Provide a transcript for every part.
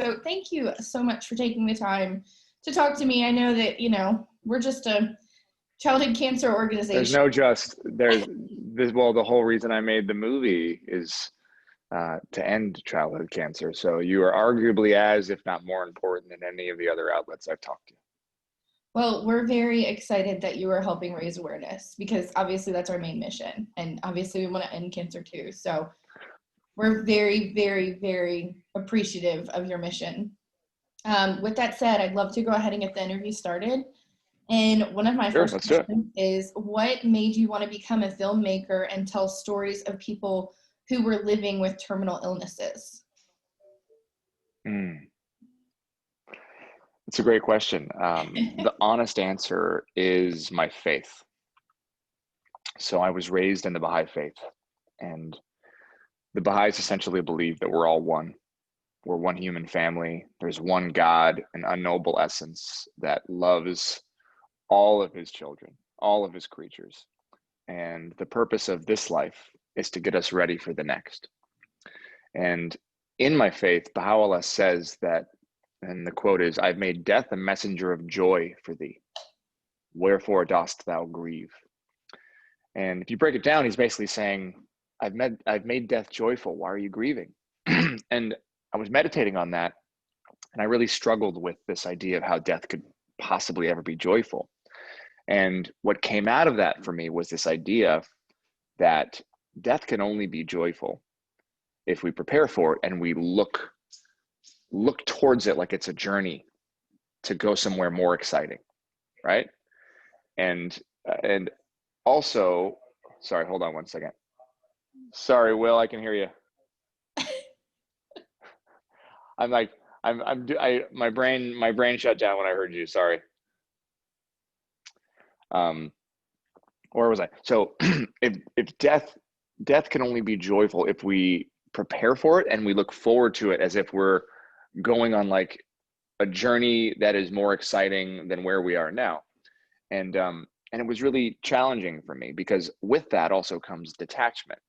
So thank you so much for taking the time to talk to me. I know that, we're just a childhood cancer organization. There's no the whole reason I made the movie is to end childhood cancer. So you are arguably as, if not more important than any of the other outlets I've talked to. Well, we're very excited that you are helping raise awareness, because obviously that's our main mission. And obviously we want to end cancer too. So we're very, very, very appreciative of your mission. With that said, I'd love to go ahead and get the interview started. And one of my first questions is, what made you want to become a filmmaker and tell stories of people who were living with terminal illnesses? It's a great question. The honest answer is my faith. So I was raised in the Baha'i faith, and the Baha'is essentially believe that we're all one. We're one human family. There's one God, an unknowable essence that loves all of his children, all of his creatures. And the purpose of this life is to get us ready for the next. And in my faith, Baha'u'llah says that, and the quote is, "I've made death a messenger of joy for thee. Wherefore dost thou grieve?" And if you break it down, he's basically saying, I've made death joyful. Why are you grieving? And I was meditating on that, and I really struggled with this idea of how death could possibly ever be joyful. And what came out of that for me was this idea that death can only be joyful if we prepare for it and we look towards it like it's a journey to go somewhere more exciting, right? And also, sorry, hold on one second. Sorry, Will, I can hear you. My brain shut down when I heard you. Sorry. Where was I? So if death can only be joyful if we prepare for it and we look forward to it as if we're going on like a journey that is more exciting than where we are now. And it was really challenging for me, because with that also comes detachment.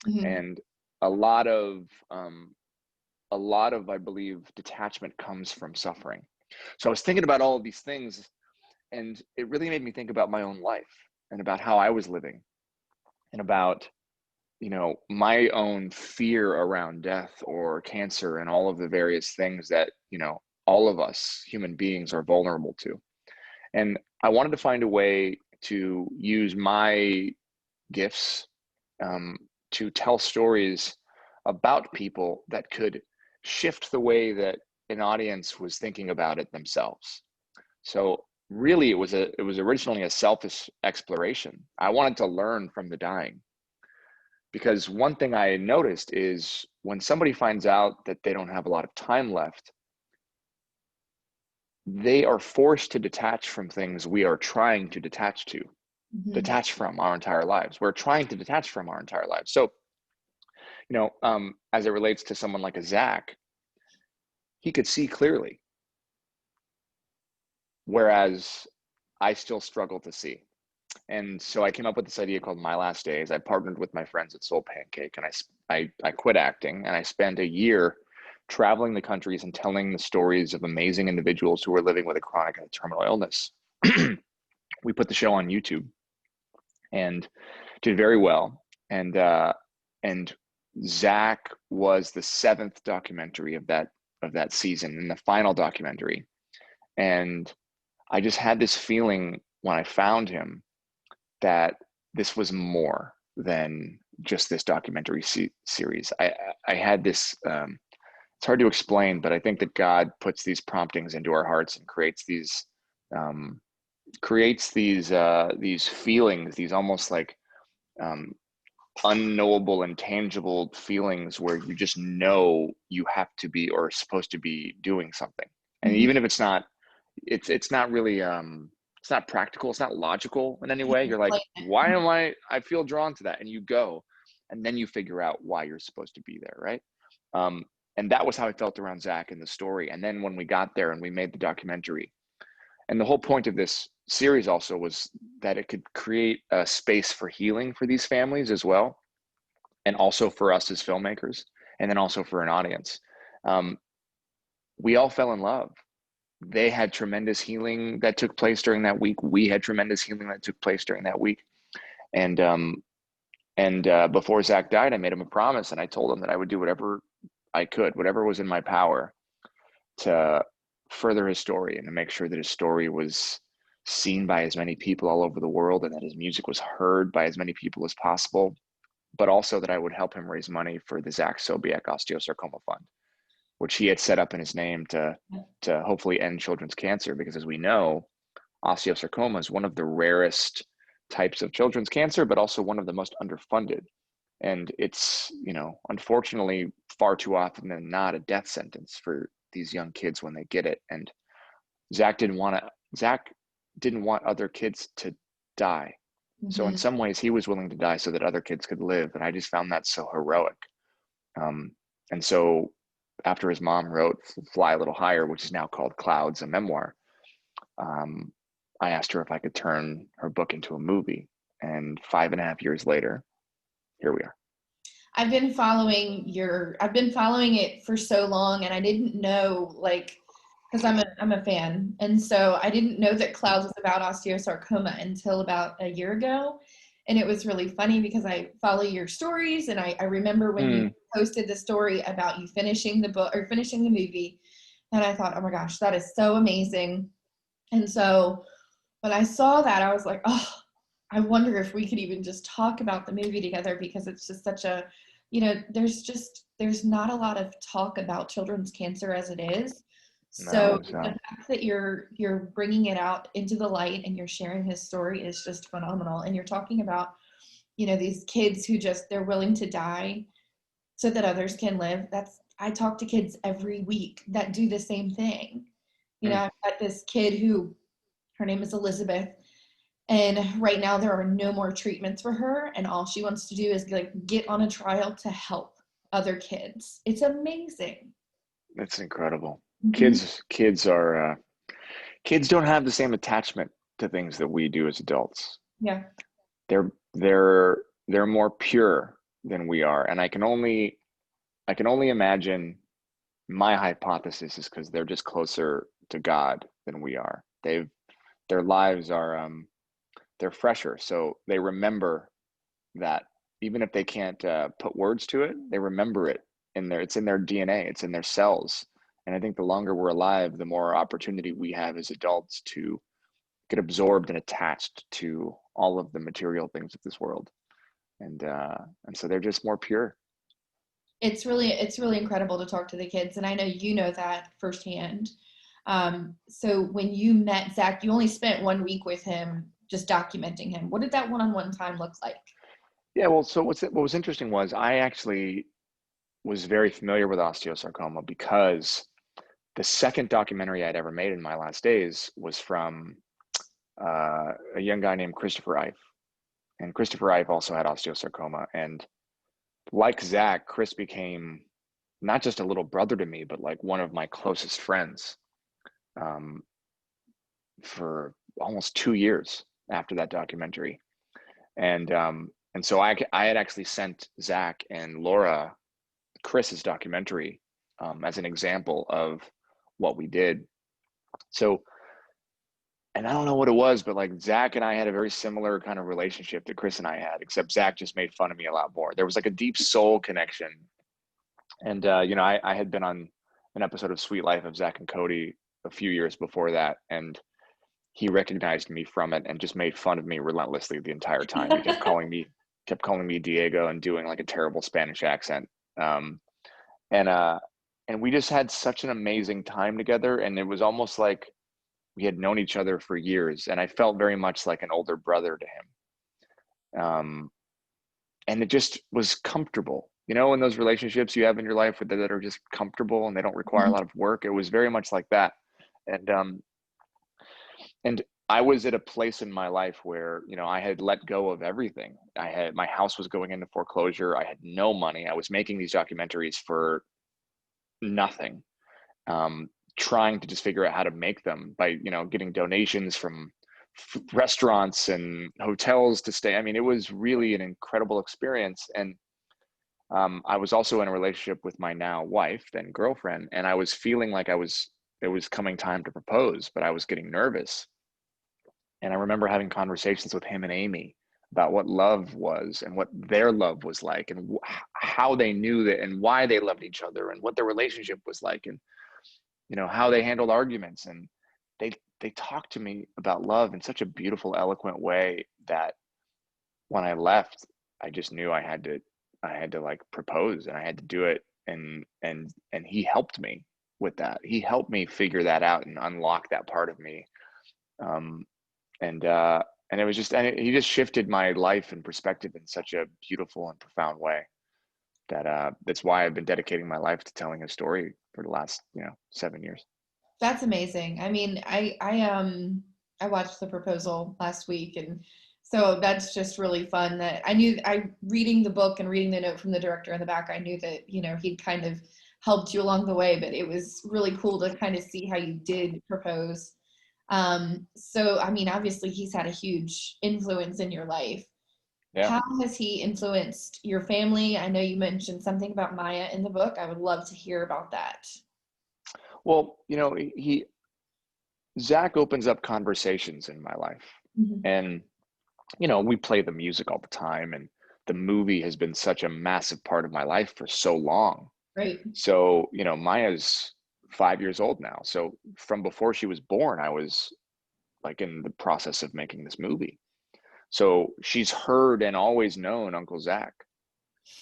Mm-hmm. And a lot of I believe detachment comes from suffering. So I was thinking about all of these things, and it really made me think about my own life and about how I was living, and about, my own fear around death or cancer and all of the various things that, all of us human beings are vulnerable to. And I wanted to find a way to use my gifts to tell stories about people that could shift the way that an audience was thinking about it themselves. So really, it was originally a selfish exploration. I wanted to learn from the dying, because one thing I noticed is when somebody finds out that they don't have a lot of time left, they are forced to detach from things we are trying to detach to, mm-hmm. detach from our entire lives. We're trying to detach from our entire lives. So, as it relates to someone like a Zach, he could see clearly, whereas I still struggle to see. And so I came up with this idea called My Last Days. I partnered with my friends at SoulPancake, and I quit acting, and I spent a year traveling the countries and telling the stories of amazing individuals who were living with a chronic and terminal illness. We put the show on YouTube and did very well. And Zach was the 7th documentary of that season, and the final documentary. And I just had this feeling when I found him that this was more than just this documentary series. I had this, it's hard to explain, but I think that God puts these promptings into our hearts and creates these feelings, these almost like unknowable, intangible feelings where you just know you have to be or are supposed to be doing something. And even if it's not really, it's not practical, it's not logical in any way. You're like, why am I feel drawn to that? And you go, and then you figure out why you're supposed to be there, right? And that was how I felt around Zach and the story. And then when we got there and we made the documentary, and the whole point of this series also was that it could create a space for healing for these families as well, and also for us as filmmakers, and then also for an audience. we all fell in love. They had tremendous healing that took place during that week. We had tremendous healing that took place during that week. And before Zach died, I made him a promise, and I told him that I would do whatever I could, whatever was in my power, to further his story and to make sure that his story was seen by as many people all over the world, and that his music was heard by as many people as possible, but also that I would help him raise money for the Laura Sobiech osteosarcoma fund, which he had set up in his name to hopefully end children's cancer. Because as we know, osteosarcoma is one of the rarest types of children's cancer, but also one of the most underfunded. And it's, unfortunately, far too often than not, a death sentence for these young kids when they get it. And Zach didn't want other kids to die. So in some ways, he was willing to die so that other kids could live. And I just found that so heroic. And so after his mom wrote Fly a Little Higher, which is now called Clouds, a memoir, I asked her if I could turn her book into a movie. And 5.5 years later, here we are. I've been following it for so long, and I didn't know, because I'm a fan. And so I didn't know that Clouds was about osteosarcoma until about a year ago. And it was really funny because I follow your stories, and I remember when you posted the story about you finishing the book or finishing the movie, and I thought, oh my gosh, that is so amazing. And so when I saw that, I was like, oh, I wonder if we could even just talk about the movie together, because it's just such a, there's not a lot of talk about children's cancer as it is. So the fact that you're bringing it out into the light and you're sharing his story is just phenomenal. And you're talking about, these kids who they're willing to die so that others can live. I talk to kids every week that do the same thing. I've got this kid who, her name is Elizabeth, and right now there are no more treatments for her, and all she wants to do is get on a trial to help other kids. It's amazing. That's incredible. Kids don't have the same attachment to things that we do as adults. Yeah. They're more pure than we are. And I can only imagine, my hypothesis is because they're just closer to God than we are. Their lives are they're fresher, so they remember that. Even if they can't put words to it, they remember it it's in their DNA, it's in their cells. And I think the longer we're alive, the more opportunity we have as adults to get absorbed and attached to all of the material things of this world. And so they're just more pure. It's really incredible to talk to the kids, and I know you know that firsthand. So when you met Zach, you only spent 1 week with him, just documenting him. What did that one-on-one time look like? Yeah, well, so what was interesting was I actually was very familiar with osteosarcoma because the second documentary I'd ever made in my last days was from a young guy named Christopher Ife. And Christopher Ife also had osteosarcoma. And like Zach, Chris became not just a little brother to me, but like one of my closest friends for almost 2 years after that documentary. And so I had actually sent Zach and Laura Chris's documentary as an example of what we did. So, and I don't know what it was, but like Zach and I had a very similar kind of relationship that Chris and I had, except Zach just made fun of me a lot more. There was like a deep soul connection. And, I had been on an episode of Sweet Life of Zach and Cody a few years before that. And he recognized me from it and just made fun of me relentlessly the entire time. He kept calling me Diego and doing like a terrible Spanish accent. And we just had such an amazing time together. And it was almost like we had known each other for years. And I felt very much like an older brother to him. And it just was comfortable, in those relationships you have in your life that are just comfortable and they don't require a lot of work. It was very much like that. And I was at a place in my life where, I had let go of everything. My house was going into foreclosure. I had no money. I was making these documentaries for nothing, trying to just figure out how to make them by, getting donations from restaurants and hotels to stay. I mean, it was really an incredible experience. And I was also in a relationship with my now wife, then girlfriend, and I was feeling like it was coming time to propose, but I was getting nervous. And I remember having conversations with him and Amy about what love was and what their love was like, and how they knew that and why they loved each other and what their relationship was like, and how they handled arguments. And they talked to me about love in such a beautiful, eloquent way that when I left, I just knew I had to like propose, and I had to do it. And he helped me with that. He helped me figure that out and unlock that part of me. Um, and it was just, and he just shifted my life and perspective in such a beautiful and profound way that that's why I've been dedicating my life to telling his story for the last 7 years. That's amazing. I mean, I watched The Proposal last week, and so that's just really fun. That I reading the book and reading the note from the director in the back, I knew that he'd kind of helped you along the way, but it was really cool to kind of see how you did propose. So I mean, obviously he's had a huge influence in your life. Yeah. How has he influenced your family? I know you mentioned something about Maya in the book. I would love to hear about that. Well, Zach opens up conversations in my life, Mhm. and we play the music all the time, and the movie has been such a massive part of my life for so long. Right. So, Maya's 5 years old now. So from before she was born, I was like in the process of making this movie. So she's heard and always known Uncle Zach,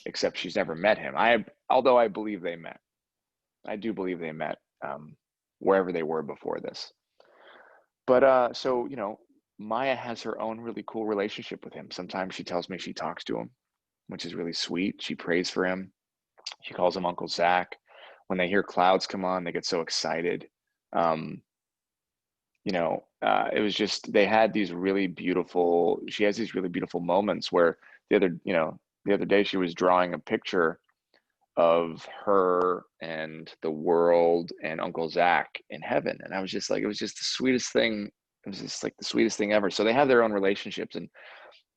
except she's never met him. Although I believe they met. I do believe they met wherever they were before this. But so Maya has her own really cool relationship with him. Sometimes she tells me she talks to him, which is really sweet. She prays for him. She calls him Uncle Zach. When they hear clouds come on, they get so excited. Um, it was just, they had these really beautiful, she has these really beautiful moments where the other day she was drawing a picture of her and the world and Uncle Zach in heaven. And I was just like, it was just the sweetest thing. It was just like the sweetest thing ever. So they have their own relationships. And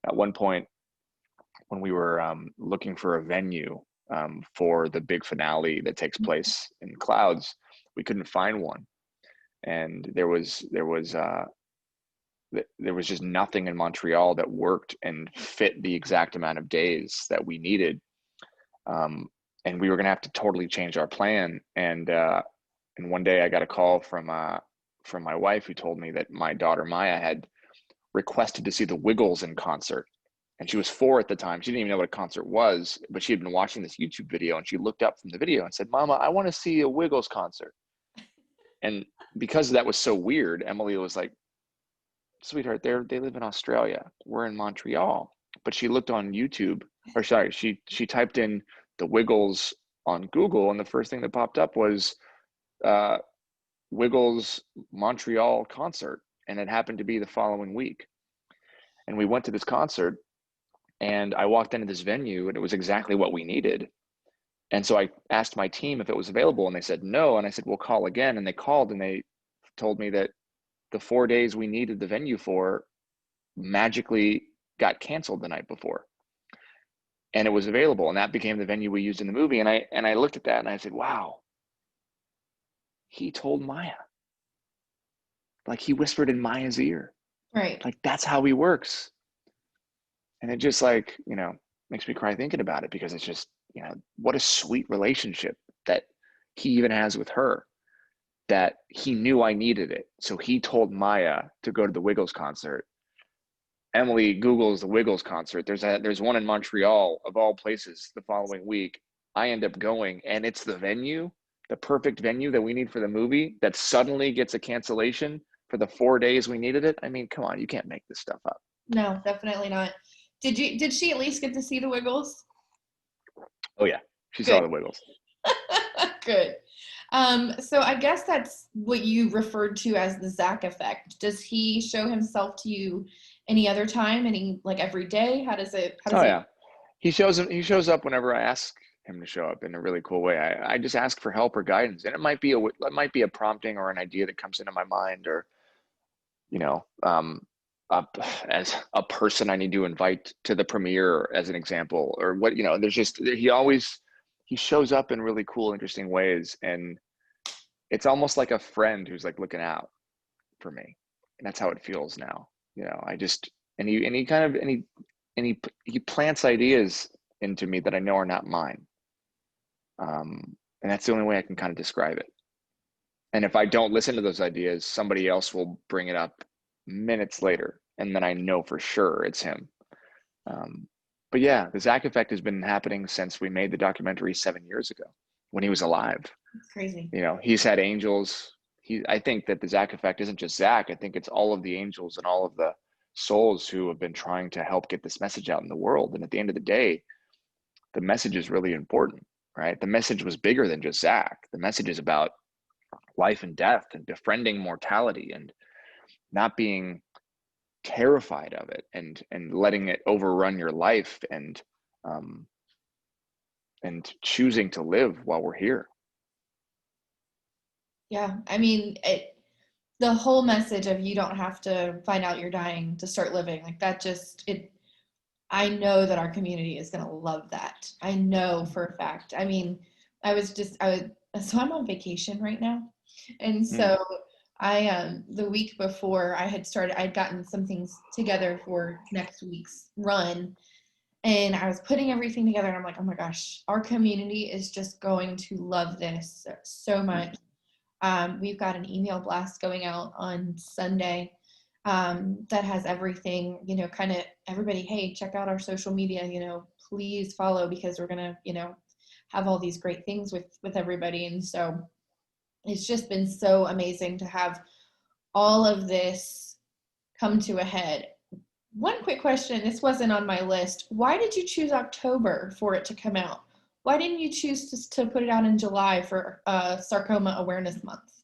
at one point, when we were looking for a venue for the big finale that takes place in clouds, we couldn't find one. And there was just nothing in Montreal that worked and fit the exact amount of days that we needed. And we were going to have to totally change our plan. And one day I got a call from my wife, who told me that my daughter Maya had requested to see the Wiggles in concert. And she was 4 at the time. She didn't even know what a concert was, but she had been watching this YouTube video, and she looked up from the video and said, "Mama, I want to see a Wiggles concert." And because that was so weird, Emily was like, "Sweetheart, they live in Australia. We're in Montreal." But she looked on YouTube, or sorry, she typed in the Wiggles on Google, and the first thing that popped up was uh, Wiggles Montreal concert, and it happened to be the following week. And we went to this concert, and I walked into this venue, and it was exactly what we needed. And so I asked my team if it was available, and they said no. And I said, "We'll call again." And they called, and they told me that the 4 days we needed the venue for magically got canceled the night before, and it was available, and that became the venue we used in the movie. And I looked at that and I said, "Wow, he told Maya." Like, he whispered in Maya's ear. Right. Like, that's how he works. And it just, like, makes me cry thinking about it, because it's just, what a sweet relationship that he even has with her, that he knew I needed it. So he told Maya to go to the Wiggles concert. Emily Googles the Wiggles concert. There's one in Montreal, of all places, the following week. I end up going, and it's the perfect venue that we need for the movie, that suddenly gets a cancellation for the 4 days we needed it. I mean, come on, you can't make this stuff up. No, definitely not. Did she at least get to see the Wiggles? Oh yeah, she saw Good. the Wiggles. Good. So I guess that's what you referred to as the Zach effect. Does he show himself to you any other time? Like every day? How does Oh it? yeah, he shows up whenever I ask him to show up, in a really cool way. I just ask for help or guidance, and it might be a prompting or an idea that comes into my mind, or you know, um, uh, as a person I need to invite to the premiere, as an example, or what, there's just, he shows up in really cool, interesting ways. And it's almost like a friend who's like looking out for me. And that's how it feels now. I just, and he kind of, he plants ideas into me that I know are not mine. And that's the only way I can kind of describe it. And if I don't listen to those ideas, somebody else will bring it up minutes later. And then I know for sure it's him. But yeah, the Zach effect has been happening since we made the documentary 7 years ago when he was alive. It's crazy. He's had angels. I think that the Zach effect isn't just Zach. I think it's all of the angels and all of the souls who have been trying to help get this message out in the world. And at the end of the day, the message is really important, right? The message was bigger than just Zach. The message is about life and death and befriending mortality and not being terrified of it and letting it overrun your life and choosing to live while we're here. Yeah, I mean, the whole message of you don't have to find out you're dying to start living, like that I know that our community is going to love that. I know for a fact. I mean, so I'm on vacation right now. And so the week before I'd gotten some things together for next week's run, and I was putting everything together, and I'm like, oh my gosh, our community is just going to love this so much. We've got an email blast going out on Sunday that has everything, kind of everybody, hey, check out our social media, please follow, because we're going to, have all these great things with everybody. And so it's just been so amazing to have all of this come to a head. One quick question, this wasn't on my list. Why did you choose October for it to come out? Why didn't you choose to put it out in July for Sarcoma Awareness Month?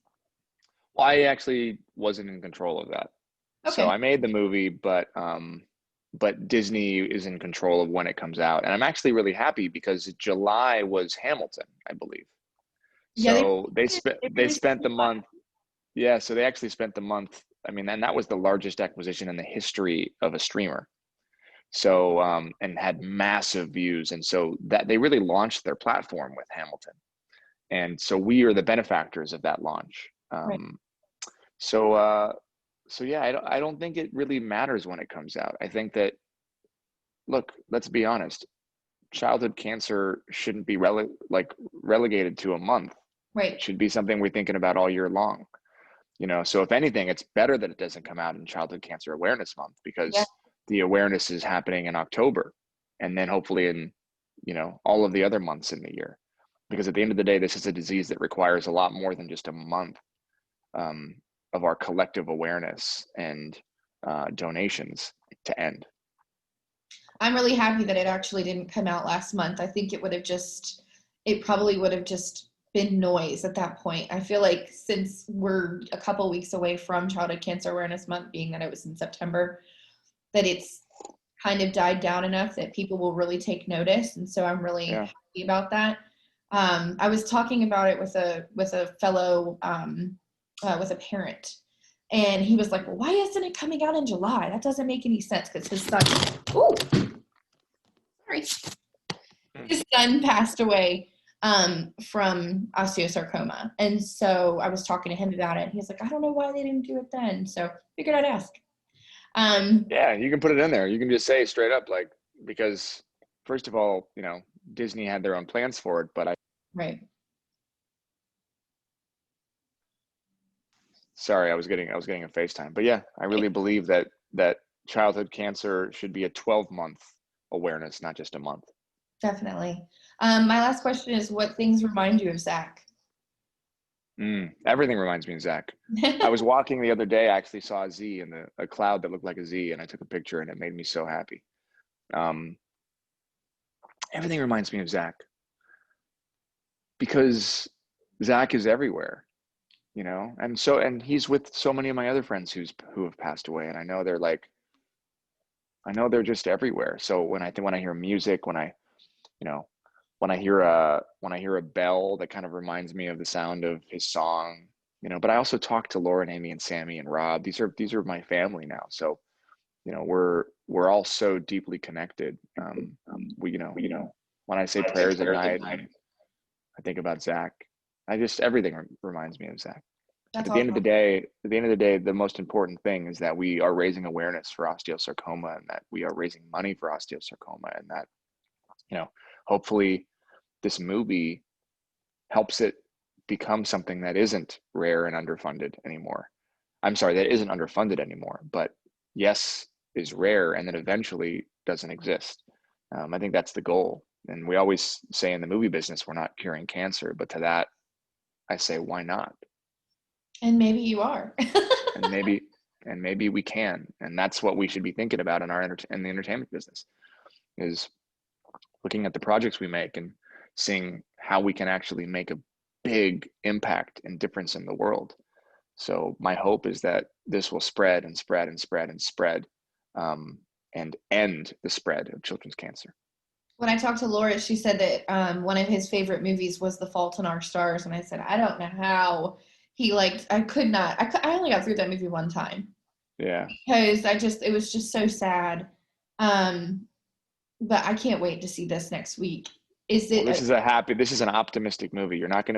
Well, I actually wasn't in control of that. Okay. So I made the movie, but Disney is in control of when it comes out. And I'm actually really happy because July was Hamilton, I believe. Yeah, So they spent the month. Yeah, so they actually spent the month. I mean, and that was the largest acquisition in the history of a streamer. So and had massive views. And so that they really launched their platform with Hamilton. And so we are the benefactors of that launch. Right. So yeah, I don't think it really matters when it comes out. I think that, look, let's be honest, childhood cancer shouldn't be relegated to a month. Right. It should be something we're thinking about all year long. So if anything, it's better that it doesn't come out in Childhood Cancer Awareness Month, because the awareness is happening in October, and then hopefully in, all of the other months in the year. Because at the end of the day, this is a disease that requires a lot more than just a month of our collective awareness and donations to end. I'm really happy that it actually didn't come out last month. I think it probably would have just been noise at that point. I feel like since we're a couple weeks away from Childhood Cancer Awareness Month, being that it was in September, that it's kind of died down enough that people will really take notice. And so I'm really happy about that. I was talking about it with a fellow, with a parent, and he was like, well, why isn't it coming out in July? That doesn't make any sense, because his son passed away from osteosarcoma. And so I was talking to him about it. He was like, I don't know why they didn't do it then. So figured I'd ask. Yeah, you can put it in there. You can just say straight up, like, because first of all, Disney had their own plans for it, but right. Sorry, I was getting a FaceTime. But yeah, I really believe that childhood cancer should be a 12-month awareness, not just a month. Definitely. My last question is, what things remind you of Zach? Everything reminds me of Zach. I was walking the other day, I actually saw a Z in a cloud that looked like a Z, and I took a picture, and it made me so happy. Everything reminds me of Zach, because Zach is everywhere, and he's with so many of my other friends who have passed away, and I know they're just everywhere. So when I hear music, when I hear a bell, that kind of reminds me of the sound of his song, but I also talk to Laura and Amy and Sammy and Rob. These are my family now. So we're all so deeply connected. When I say prayers at night, I think about Zach. Everything reminds me of Zach. That's At the end of the awesome. day, the most important thing is that we are raising awareness for osteosarcoma, and that we are raising money for osteosarcoma, and that, hopefully this movie helps it become something that isn't rare and underfunded anymore. I'm sorry, that isn't underfunded anymore, but yes, is rare and then eventually doesn't exist. I think that's the goal. And we always say in the movie business, we're not curing cancer, but to that, I say, why not? And maybe you are. and maybe we can. And that's what we should be thinking about in in the entertainment business, is looking at the projects we make and seeing how we can actually make a big impact and difference in the world. So my hope is that this will spread and spread and spread and spread, and end the spread of children's cancer. When I talked to Laura, she said that one of his favorite movies was The Fault in Our Stars, and I said, I don't know how he liked. I could not. I only got through that movie one time Yeah. because it was just so sad. Um, but I can't wait to see this next week. Is Well, it? this is an optimistic movie. You're not going to be